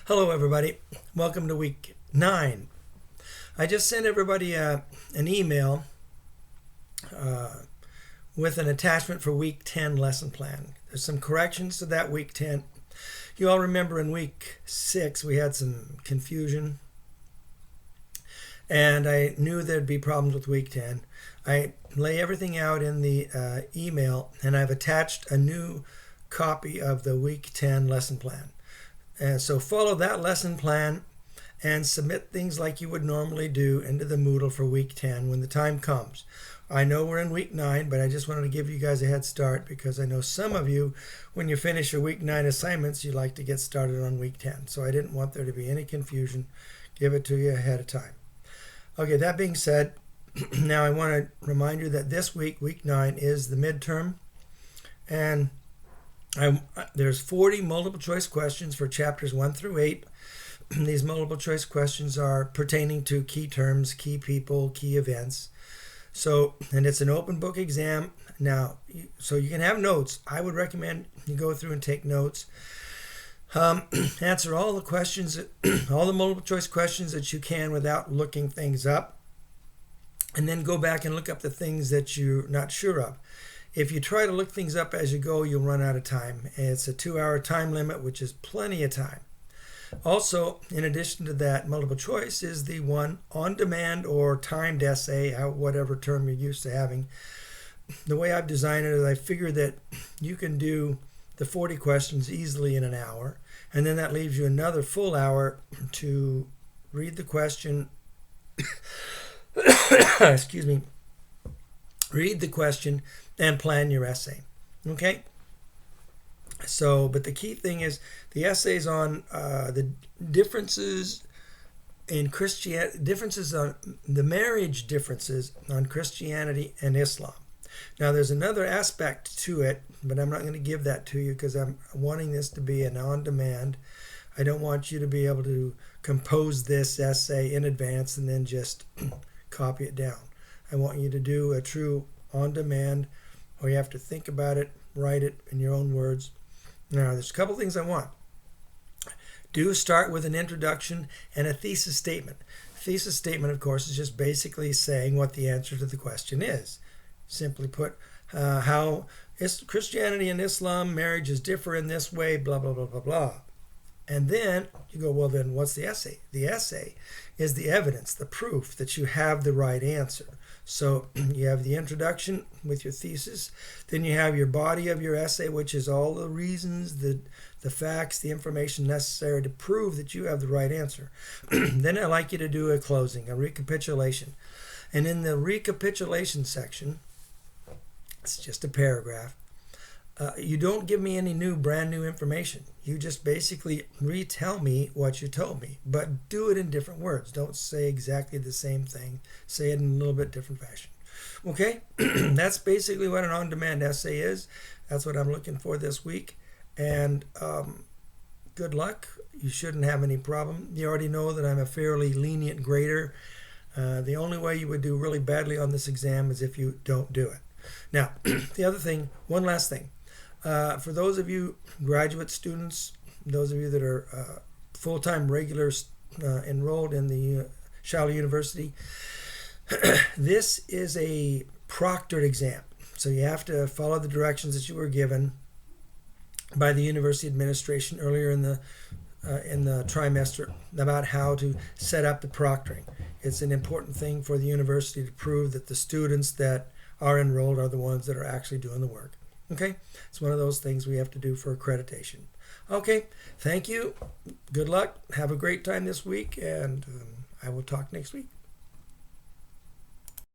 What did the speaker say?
Hello, everybody. Welcome to week 9. I just sent everybody an email with an attachment for week 10 lesson plan. There's some corrections to that week 10. You all remember in week 6 we had some confusion, and I knew there'd be problems with week 10. I lay everything out in the email, and I've attached a new copy of the week 10 lesson plan. And so follow that lesson plan and submit things like you would normally do into the Moodle for week 10 when the time comes. I know we're in week 9, but I just wanted to give you guys a head start because I know some of you, when you finish your week 9 assignments, you like to get started on week 10. So I didn't want there to be any confusion. Give it to you ahead of time. Okay, that being said, now I want to remind you that this week, week 9, is the midterm. And there's 40 multiple choice questions for chapters 1 through 8. These multiple choice questions are pertaining to key terms, key people, key events. So, and it's an open book exam. Now, so you can have notes. I would recommend you go through and take notes. Answer all the questions, all the multiple choice questions that you can without looking things up. And then go back and look up the things that you're not sure of. If you try to look things up as you go, you'll run out of time. It's a 2-hour time limit, which is plenty of time. Also, in addition to that, multiple choice is the one on-demand or timed essay, whatever term you're used to having. The way I've designed it is I figure that you can do the 40 questions easily in an hour, and then that leaves you another full hour to read the question, excuse me, read the question and plan your essay. Okay? So, but the key thing is the essays on the differences in Christianity, differences on the marriage differences on Christianity and Islam. Now, there's another aspect to it, but I'm not going to give that to you because I'm wanting this to be an on-demand. I don't want you to be able to compose this essay in advance and then just copy it down. I want you to do a true on-demand, where you have to think about it, write it in your own words. Now, there's a couple things I want. Do start with an introduction and a thesis statement. A thesis statement, of course, is just basically saying what the answer to the question is. Simply put, how Christianity and Islam marriages differ in this way, blah, blah, blah, blah, blah. And then you go, well, then what's the essay? The essay is the evidence, the proof that you have the right answer. So you have the introduction with your thesis. Then you have your body of your essay, which is all the reasons, the facts, the information necessary to prove that you have the right answer. Then I'd like you to do a closing, a recapitulation. And in the recapitulation section, it's just a paragraph. You don't give me any brand new information. You just basically retell me what you told me, but do it in different words. Don't say exactly the same thing. Say it in a little bit different fashion. Okay? That's basically what an on-demand essay is. That's what I'm looking for this week. And good luck. You shouldn't have any problem. You already know that I'm a fairly lenient grader. The only way you would do really badly on this exam is if you don't do it. Now, the other thing, one last thing. For those of you graduate students, those of you that are full-time regulars enrolled in the Shiloh University, this is a proctored exam. So you have to follow the directions that you were given by the university administration earlier in the trimester about how to set up the proctoring. It's an important thing for the university to prove that the students that are enrolled are the ones that are actually doing the work. Okay, it's one of those things we have to do for accreditation. Okay, thank you. Good luck. Have a great time this week, and I will talk next week.